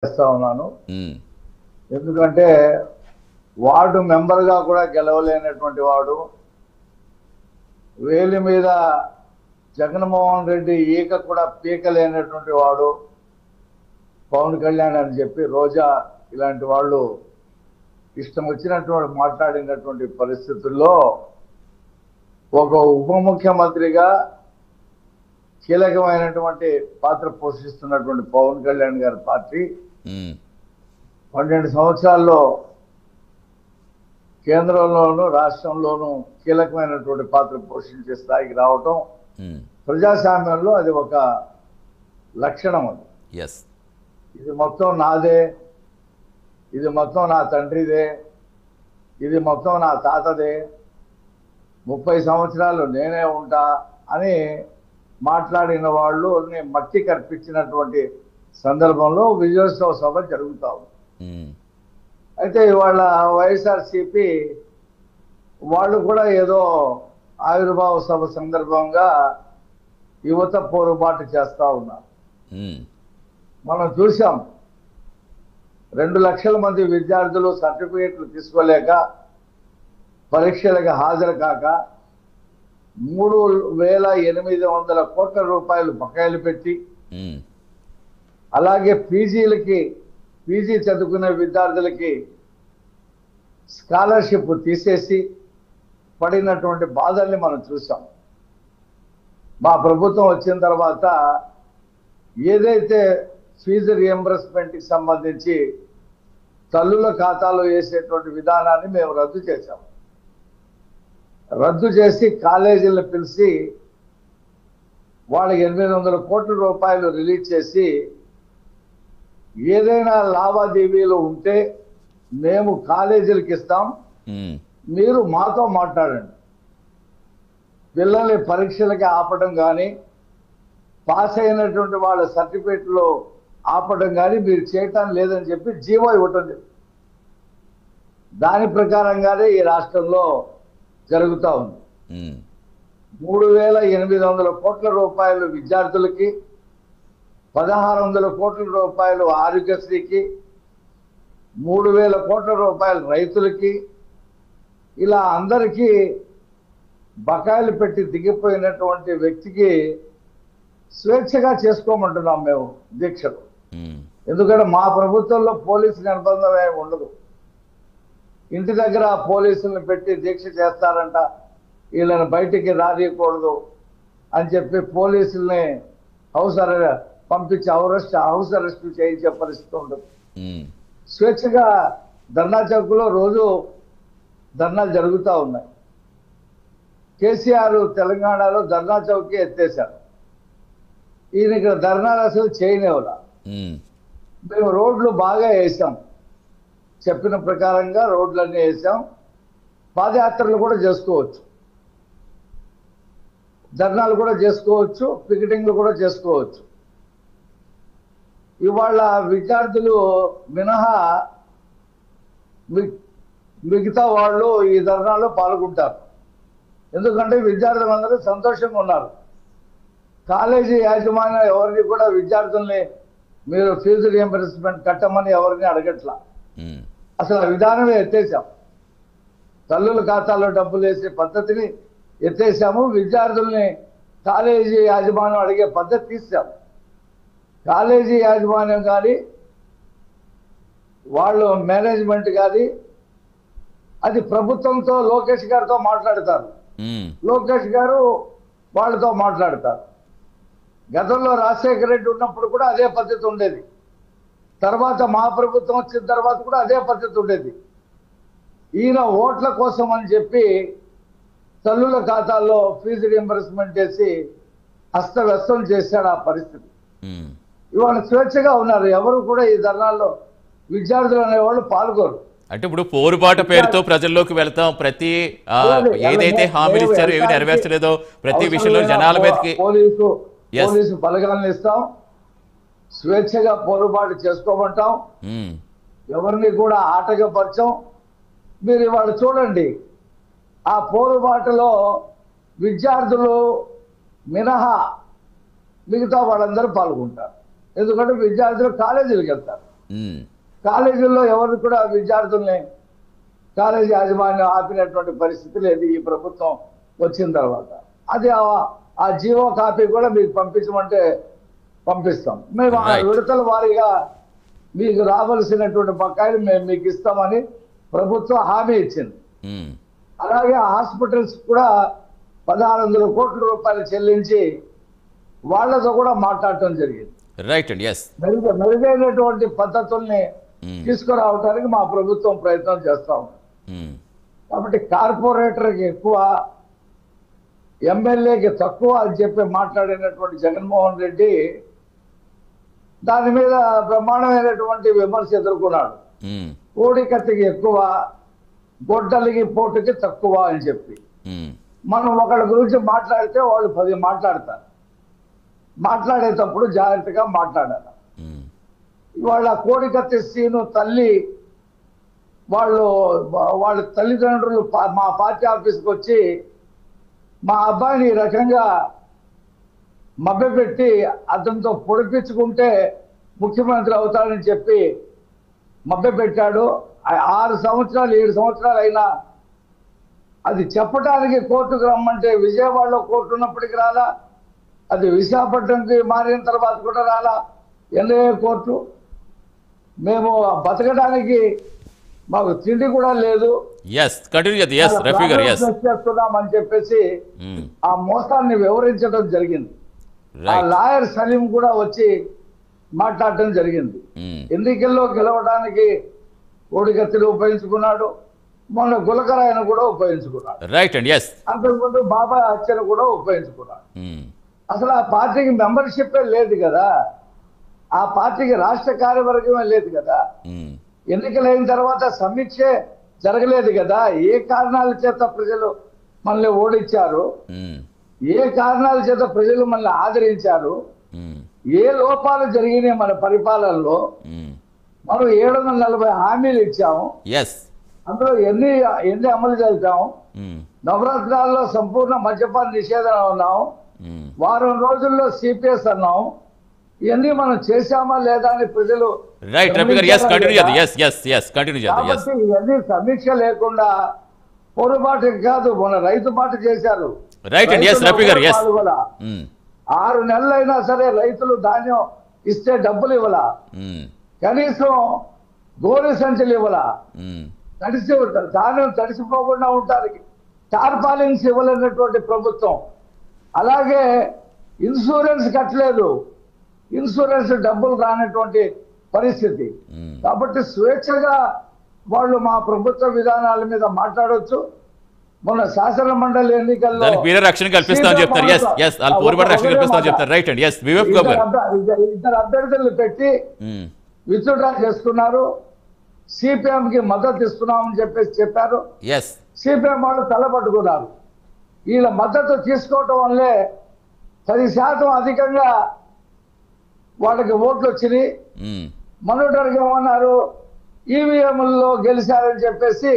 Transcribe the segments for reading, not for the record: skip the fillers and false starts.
చేస్తా ఉన్నాను. ఉమ్, ఎందుకంటే వార్డు మెంబర్గా కూడా గెలవలేనటువంటి వాడు, వేలి మీద జగన్మోహన్ రెడ్డి ఈక కూడా పీకలేనటువంటి వాడు పవన్ కళ్యాణ్ అని చెప్పి రోజా ఇలాంటి వాళ్ళు ఇష్టం వచ్చినటువంటి మాట్లాడినటువంటి పరిస్థితుల్లో ఒక ఉప ముఖ్యమంత్రిగా కీలకమైనటువంటి పాత్ర పోషిస్తున్నటువంటి పవన్ కళ్యాణ్ గారి పార్టీ ఉమ్, 12 సంవత్సరాల్లో కేంద్రంలోనూ రాష్ట్రంలోనూ కీలకమైనటువంటి పాత్ర పోషించే స్థాయికి రావటం ఉమ్, ప్రజాస్వామ్యంలో అది ఒక లక్షణం. అది ఎస్ ఇది మొత్తం నాదే, ఇది మొత్తం నా తండ్రిదే, ఇది మొత్తం నా తాతదే, 30 సంవత్సరాలు నేనే ఉంటా అని మాట్లాడిన వాళ్ళు మట్టి కల్పించినటువంటి సందర్భంలో విజయోత్సవ సభ జరుగుతూ ఉంది. ఉమ్, అయితే ఇవాళ వైఎస్ఆర్సీపీ వాళ్ళు కూడా ఏదో ఆవిర్భావ సభ సందర్భంగా యువత పోరుబాటు చేస్తూ ఉన్నారు. ఉమ్, మనం చూసాం 2 లక్షల మంది విద్యార్థులు సర్టిఫికేట్లు తీసుకోలేక పరీక్షలకు హాజరు కాక 3,800 కోట్ల రూపాయలు బకాయిలు పెట్టి, ఉమ్, అలాగే పీజీ చదువుకునే విద్యార్థులకి స్కాలర్షిప్ తీసేసి పడినటువంటి బాధల్ని మనం చూసాం. మా ప్రభుత్వం వచ్చిన తర్వాత ఏదైతే ఫీజు రియంబర్స్మెంట్కి సంబంధించి తల్లుల ఖాతాలో వేసేటువంటి విధానాన్ని మేము రద్దు చేశాం. రద్దు చేసి కాలేజీలను పిలిచి వాళ్ళకి 800 కోట్ల రూపాయలు రిలీజ్ చేసి ఏదైనా లావాదేవీలు ఉంటే మేము కాలేజీలకు ఇస్తాం, ఉమ్, మీరు మాతో మాట్లాడండి. పిల్లల్ని పరీక్షలకి ఆపడం కానీ, పాస్ అయినటువంటి వాళ్ళ సర్టిఫికేట్లు ఆపడం కానీ మీరు చేయటం లేదని చెప్పి జీవో ఇవ్వటం లేదు. దాని ప్రకారంగానే ఈ రాష్ట్రంలో జరుగుతూ ఉంది. ఉమ్, 3,800 కోట్ల రూపాయలు విద్యార్థులకి, 1,600 కోట్ల రూపాయలు ఆరోగ్యశ్రీకి, 3,000 కోట్ల రూపాయలు రైతులకి, ఇలా అందరికీ బకాయిలు పెట్టి దిగిపోయినటువంటి వ్యక్తికి స్వేచ్ఛగా చేసుకోమంటున్నాం మేము దీక్షలు. ఉమ్, ఎందుకంటే మా ప్రభుత్వంలో పోలీసు నిర్బంధం ఏమి ఉండదు. ఇంటి దగ్గర పోలీసులను పెట్టి దీక్ష చేస్తారంట, వీళ్ళని బయటికి రానియకూడదు అని చెప్పి పోలీసుల్ని పంపించి హౌస్ అరెస్ట్ చేయించే పరిస్థితి ఉండదు. ఉమ్, స్వేచ్ఛగా ధర్నా చౌక్లో రోజు ధర్నాలు జరుగుతూ ఉన్నాయి. కేసీఆర్ తెలంగాణలో ధర్నా చౌక్కి ఎత్తేశారు. ఈయన ఇక్కడ ధర్నాలు అసలు చేయనివ్వలా. ఉమ్, మేము రోడ్లు బాగా వేసాం, చెప్పిన ప్రకారంగా రోడ్లన్నీ వేసాం. పాదయాత్రలు కూడా చేసుకోవచ్చు, ధర్నాలు కూడా చేసుకోవచ్చు, పికెటింగ్లు కూడా చేసుకోవచ్చు. ఇవాళ విద్యార్థులు మినహా మిగతా వాళ్ళు ఈ ధర్నాల్లో పాల్గొంటారు. ఎందుకంటే విద్యార్థులందరూ సంతోషంగా ఉన్నారు. కాలేజీ యాజమాన్యం ఎవరిని కూడా విద్యార్థుల్ని మీరు ఫీజు రియంబర్స్మెంట్ కట్టమని ఎవరిని అడగట్లా. ఉమ్, అసలు ఆ విధానమే ఎత్తేసాం. తల్లుల ఖాతాలో డబ్బులు వేసే పద్ధతిని ఎత్తేసాము. విద్యార్థుల్ని కాలేజీ యాజమాన్యం అడిగే పద్ధతి తీసాము. కాలేజీ యాజమాన్యం కానీ వాళ్ళు మేనేజ్మెంట్ కానీ అది ప్రభుత్వంతో లోకేష్ గారితో మాట్లాడతారు, ఉమ్, లోకేష్ గారు వాళ్ళతో మాట్లాడతారు. గతంలో రాజశేఖర రెడ్డి ఉన్నప్పుడు కూడా అదే పద్ధతి ఉండేది. తర్వాత మా ప్రభుత్వం వచ్చిన తర్వాత కూడా అదే పద్ధతి ఉండేది. ఈయన ఓట్ల కోసం అని చెప్పి తల్లుల ఖాతాల్లో ఫీజు రియంబర్స్మెంట్ చేసి అస్తవ్యస్తం చేశాడు ఆ పరిస్థితి. ఉమ్. ఇవాళ స్వేచ్ఛగా ఉన్నారు. ఎవరు కూడా ఈ ధర్నాల్లో విద్యార్థులు అనేవాళ్ళు పాల్గొరు. అంటే ఇప్పుడు పోరుబాటు పేరుతో ప్రజల్లోకి వెళ్తాం, ప్రతి ఏదైతే హామీలు ఇచ్చారో ఏవి నెరవేర్చలేదో ప్రతి విషయంలో జనాల మీదకి పోలీసు బలగాలను ఇస్తాం, స్వేచ్ఛగా పోరుబాటు చేసుకోమంటాం, ఉమ్, ఎవరిని కూడా ఆటంకపరచం. మీరు ఇవాళ చూడండి, ఆ పోరుబాటులో విద్యార్థులు మినహా మిగతా వాళ్ళందరూ పాల్గొంటారు. ఎందుకంటే విద్యార్థులు కాలేజీలకు వెళ్తారు. కాలేజీల్లో ఎవరు కూడా విద్యార్థుల్ని కాలేజీ యాజమాన్యం ఆపినటువంటి పరిస్థితి లేదు ఈ ప్రభుత్వం వచ్చిన తర్వాత. అది ఆ జీవో కాపీ కూడా మీకు పంపించమంటే పంపిస్తాం. మేము ఆ విడతల వారీగా మీకు రావాల్సినటువంటి బకాయిలు మేము మీకు ఇస్తామని ప్రభుత్వం హామీ ఇచ్చింది. అలాగే హాస్పిటల్స్ కూడా 1600 కోట్ల రూపాయలు చెల్లించి వాళ్ళతో కూడా మాట్లాడటం జరిగింది. మెరుగైనటువంటి పద్ధతుల్ని తీసుకురావడానికి మా ప్రభుత్వం ప్రయత్నం చేస్తా ఉంది. కాబట్టి కార్పొరేటర్కి ఎక్కువ, ఎమ్మెల్యేకి తక్కువ అని చెప్పి మాట్లాడినటువంటి జగన్మోహన్ రెడ్డి దాని మీద బ్రహ్మాండమైనటువంటి విమర్శ ఎదుర్కొన్నాడు. కోడికత్తికి ఎక్కువ, గొడ్డలికి పోటుకి తక్కువ అని చెప్పి. మనం ఒకళ్ళ గురించి మాట్లాడితే వాళ్ళు 10 మాట్లాడతారు. మాట్లాడేటప్పుడు జాగ్రత్తగా మాట్లాడాలి. ఇవాళ కోడికత్తి సీను తల్లి వాళ్ళ తల్లిదండ్రులు మా పార్టీ ఆఫీస్కి వచ్చి మా అబ్బాయిని ఈ రకంగా మభ్యపెట్టి అతనితో పొడిపించుకుంటే ముఖ్యమంత్రి అవుతాడని చెప్పి మభ్యపెట్టాడు. 6 సంవత్సరాలు 7 సంవత్సరాలు అయినా అది చెప్పడానికి కోర్టుకు రమ్మంటే విజయవాడలో కోర్టు ఉన్నప్పటికీ రాలా, అది విశాఖపట్నంకి మారిన తర్వాత కూడా రాలా ఎన్ఐఏ కోర్టు. మేము బతకడానికి మాకు తిండి కూడా లేదు చేస్తున్నామని చెప్పేసి ఆ మోసాన్ని వివరించడం జరిగింది. ఆ లాయర్ సలీం కూడా వచ్చి మాట్లాడటం జరిగింది. ఎన్నికల్లో గెలవడానికి కోడికత్తిని ఉపయోగించుకున్నాడు, మొన్న గులకరాయను కూడా ఉపయోగించుకున్నాడు, అంతకుముందు బాబాయ్ హత్యను కూడా ఉపయోగించుకున్నాడు. అసలు ఆ పార్టీకి మెంబర్షిప్ లేదు కదా, ఆ పార్టీకి రాష్ట్ర కార్యవర్గమే లేదు కదా, ఎన్నికలైన తర్వాత సమీక్షే జరగలేదు కదా. ఏ కారణాల చేత ప్రజలు మనల్ని ఓడించారు, ఏ కారణాల చేత ప్రజలు మనల్ని ఆదరించారు, ఏ లోపాలు జరిగినాయి మన పరిపాలనలో. మనం 740 హామీలు ఇచ్చాము, అందులో ఎన్ని అమలు చేద్దాం. నవరత్నాల్లో సంపూర్ణ మద్యపాన నిషేధం ఉన్నాం, వారం రోజుల్లో సిపిఎస్ అన్నాం. ఇవన్నీ మనం చేశామా లేదా అని ప్రజలు ఇవన్నీ సమీక్ష లేకుండా పొరపాటు కాదు, మన రైతు మాట చేశారు. 6 నెలలైనా సరే రైతులు ధాన్యం ఇస్తే డబ్బులు ఇవ్వాలా, కనీసం గోనె సంచులు ఇవ్వాలా, ధాన్యం తడిసిపోకుండా ఉంటారు, టార్పాలిన్స్ ఇవ్వలేనటువంటి ప్రభుత్వం. అలాగే ఇన్సూరెన్స్ కట్టలేదు, ఇన్సూరెన్స్ డబ్బులు రానటువంటి పరిస్థితి. కాబట్టి స్వేచ్ఛగా వాళ్ళు మా ప్రభుత్వ విధానాల మీద మాట్లాడవచ్చు. మొన్న శాసన మండలి ఎన్నికల్లో ఇద్దరు అభ్యర్థులు పెట్టి విత్డ్రా చేసుకున్నారు. సిపిఎం కి మద్దతు ఇస్తున్నామని చెప్పేసి చెప్పారు. సిపిఎం వాళ్ళు తలపట్టుకున్నారు. వీళ్ళ మద్దతు తీసుకోవటం వల్లే 10% అధికంగా వాళ్ళకి ఓట్లు వచ్చినాయి. మనోటర్గా ఏమన్నారు, ఈవీఎంలో గెలిచారని చెప్పేసి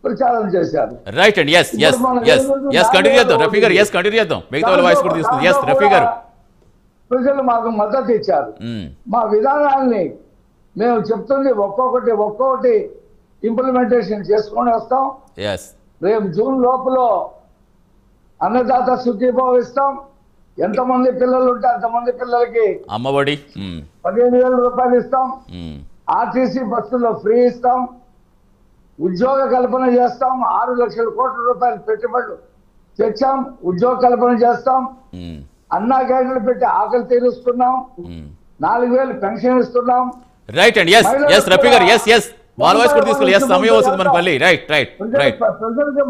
ప్రచారం చేశారు. ప్రజలు మాకు మద్దతు ఇచ్చారు. మా విధానాల్ని మేము చెప్తుంది ఒక్కొక్కటి ఇంప్లిమెంటేషన్ చేసుకొని వస్తాం. రేపు జూన్ లోపల అన్నదాత సుఖీభావ ఇస్తాం. ఎంతమంది పిల్లలు ఉంటే అంతమంది పిల్లలకి అమ్మఒడి 15,000 రూపాయలు ఇస్తాం. ఆర్టీసీ బస్సుల్లో ఫ్రీ ఇస్తాం. ఉద్యోగ కల్పన చేస్తాం. 6 లక్షల కోట్ల రూపాయలు పెట్టుబడులు తెచ్చాం, ఉద్యోగ కల్పన చేస్తాం. అన్నా క్యాంటీన్లు పెట్టి ఆకలి తీరుస్తున్నాం. 4,000 పెన్షన్ ఇస్తున్నాం. రఫీ గారు, సమయం వస్తుంది మన పల్లి. రైట్. ప్రజలకి